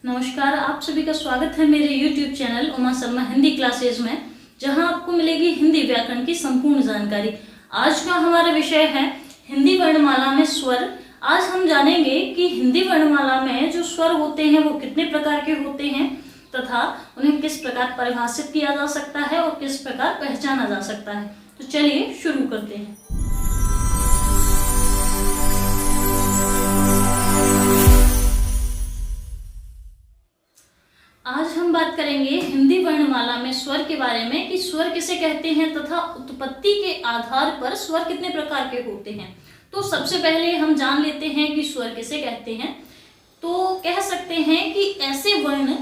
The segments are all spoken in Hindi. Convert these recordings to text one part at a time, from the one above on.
नमस्कार, आप सभी का स्वागत है मेरे YouTube channel Uma Sharma Hindi classes में, जहां आपको मिलेगी हिंदी व्याकरण की संपूर्ण जानकारी। आज का हमारा विषय है हिंदी वर्णमाला में स्वर। आज हम जानेंगे कि हिंदी वर्णमाला में जो स्वर होते हैं वो कितने प्रकार के होते हैं तथा उन्हें किस प्रकार परिभाषित किया जा सकता है और किस प्रकार पहचाना जा सकता है। तो चलिए शुरू करते हैं। आज हम बात करेंगे हिंदी वर्णमाला में स्वर के बारे में कि स्वर किसे कहते हैं तथा उत्पत्ति के आधार पर स्वर कितने प्रकार के होते हैं। तो सबसे पहले हम जान लेते हैं कि स्वर किसे कहते हैं। तो कह सकते हैं कि ऐसे वर्ण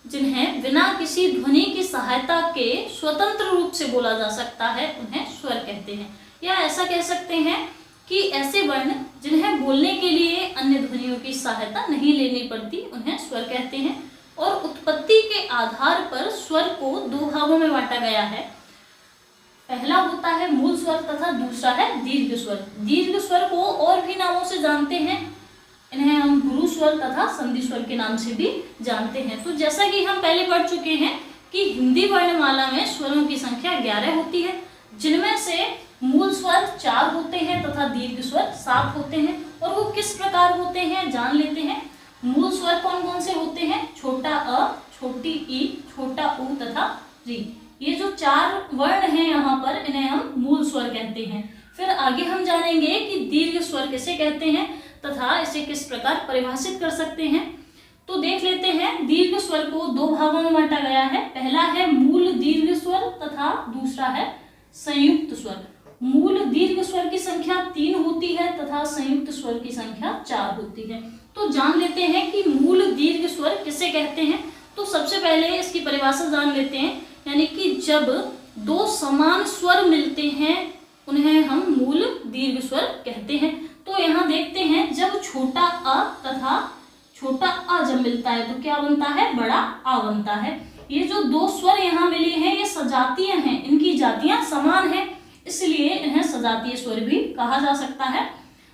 जिन्हें बिना किसी ध्वनि की सहायता के स्वतंत्र रूप से बोला जा सकता है उन्हें स्वर कहते हैं। या ऐसा कह सकते हैं कि ऐसे वर्ण जिन्हें बोलने के लिए अन्य ध्वनियों की सहायता नहीं लेनी पड़ती उन्हें स्वर कहते हैं। और उत्पत्ति के आधार पर स्वर को दो भागों में बांटा गया है। पहला होता है मूल स्वर तथा दूसरा है दीर्घ स्वर। दीर्घ स्वर को और भी नामों से जानते हैं, इन्हें हम गुरु स्वर तथा संधि स्वर के नाम से भी जानते हैं। तो जैसा कि हम पहले पढ़ चुके हैं कि हिंदी वर्णमाला में स्वरों की संख्या 11 होती है, जिनमें से मूल स्वर 4 होते हैं तथा दीर्घ स्वर 7 होते हैं। और वो किस प्रकार होते हैं जान लेते हैं। मूल स्वर कौन कौन से होते हैं? छोटा अ, छोटी ई, छोटा उ तथा री। ये जो 4 वर्ण हैं यहाँ पर, इन्हें हम मूल स्वर कहते हैं। फिर आगे हम जानेंगे कि दीर्घ स्वर किसे कहते हैं तथा इसे किस प्रकार परिभाषित कर सकते हैं। तो देख लेते हैं। दीर्घ स्वर को दो भागों में बांटा गया है। पहला है मूल दीर्घ स्वर तथा दूसरा है संयुक्त स्वर। मूल दीर्घ स्वर की संख्या 3 होती है तथा संयुक्त स्वर की संख्या 4 होती है। तो जान लेते हैं कि मूल दीर्घ स्वर किसे कहते हैं। तो सबसे पहले इसकी परिभाषा जान लेते हैं, यानी कि जब दो समान स्वर मिलते हैं उन्हें हम मूल दीर्घ स्वर कहते हैं। तो यहाँ देखते हैं, जब छोटा अ तथा छोटा अ जब मिलता है तो क्या बनता है? बड़ा आ बनता है। ये जो दो स्वर यहाँ मिले हैं ये सजातीय हैं, इनकी जातियां समान हैं, इसलिए इन्हें सजातीय स्वर भी कहा जा सकता है।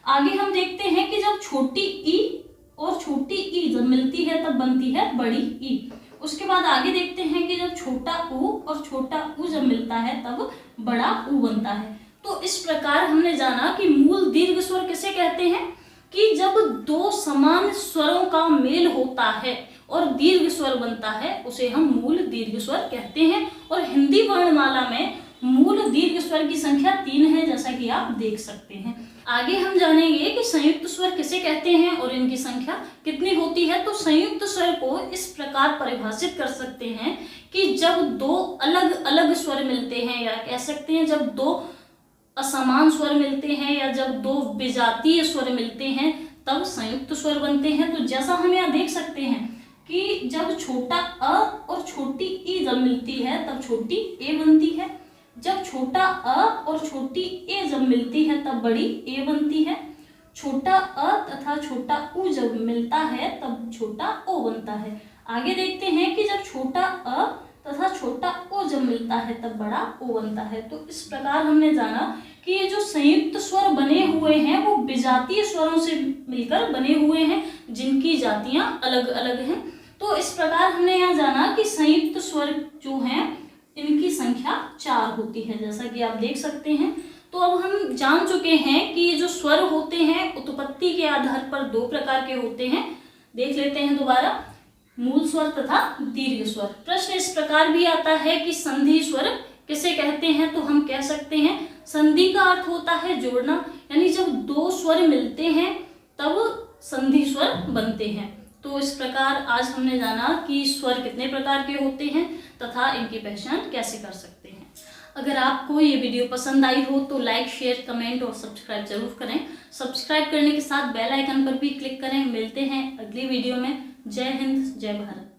आगे हम देखते हैं कि जब छोटी ई और छोटी ई जब मिलती है तब बनती है बड़ी ई। उसके बाद आगे देखते हैं कि जब छोटा उ और छोटा उ जब मिलता है तब बड़ा उ बनता है। तो इस प्रकार हमने जाना कि मूल दीर्घ स्वर किसे कहते हैं कि जब दो समान स्वरों का मेल होता है और दीर्घ स्वर बनता है उसे हम मूल दीर्घ स्वर कहते हैं। और हिंदी वर्णमाला में मूल दीर्घ स्वर की संख्या 3 है, जैसा कि आप देख सकते हैं। आगे हम जानेंगे कि संयुक्त स्वर किसे कहते हैं और इनकी संख्या कितनी होती है। तो संयुक्त स्वर को इस प्रकार परिभाषित कर सकते हैं कि जब दो अलग अलग स्वर मिलते हैं, या कह सकते हैं जब दो असमान स्वर मिलते हैं या जब दो विजातीय स्वर मिलते हैं तब संयुक्त स्वर बनते हैं। तो जैसा हम यहाँ देख सकते हैं कि जब छोटा अ और छोटी ई जब मिलती है तब छोटी ए बनती है। जब छोटा अ और छोटी ए जब मिलती है तब बड़ी ए बनती है। छोटा अ तथा छोटा उ जब मिलता है तब छोटा ओ बनता है। आगे देखते हैं कि जब छोटा अ तथा छोटा ओ जब मिलता है तब बड़ा ओ बनता है। तो इस प्रकार हमने जाना कि ये जो संयुक्त स्वर बने हुए हैं वो विजातीय स्वरों से मिलकर बने हुए हैं, जिनकी जातियां अलग अलग हैं। तो इस प्रकार हमने यहाँ जाना कि संयुक्त स्वर जो हैं इनकी संख्या 4 होती है, जैसा कि आप देख सकते हैं। तो अब हम जान चुके हैं कि ये जो स्वर होते हैं उत्पत्ति के आधार पर 2 प्रकार के होते हैं। देख लेते हैं दोबारा, मूल स्वर तथा दीर्घ स्वर। प्रश्न इस प्रकार भी आता है कि संधि स्वर किसे कहते हैं। तो हम कह सकते हैं संधि का अर्थ होता है जोड़ना, यानी जब दो स्वर मिलते हैं तब संधि स्वर बनते हैं। तो इस प्रकार आज हमने जाना कि स्वर कितने प्रकार के होते हैं तथा इनकी पहचान कैसे कर सकते हैं। अगर आपको ये वीडियो पसंद आई हो तो लाइक, शेयर, कमेंट और सब्सक्राइब जरूर करें। सब्सक्राइब करने के साथ बेल आइकन पर भी क्लिक करें। मिलते हैं अगली वीडियो में। जय हिंद, जय भारत।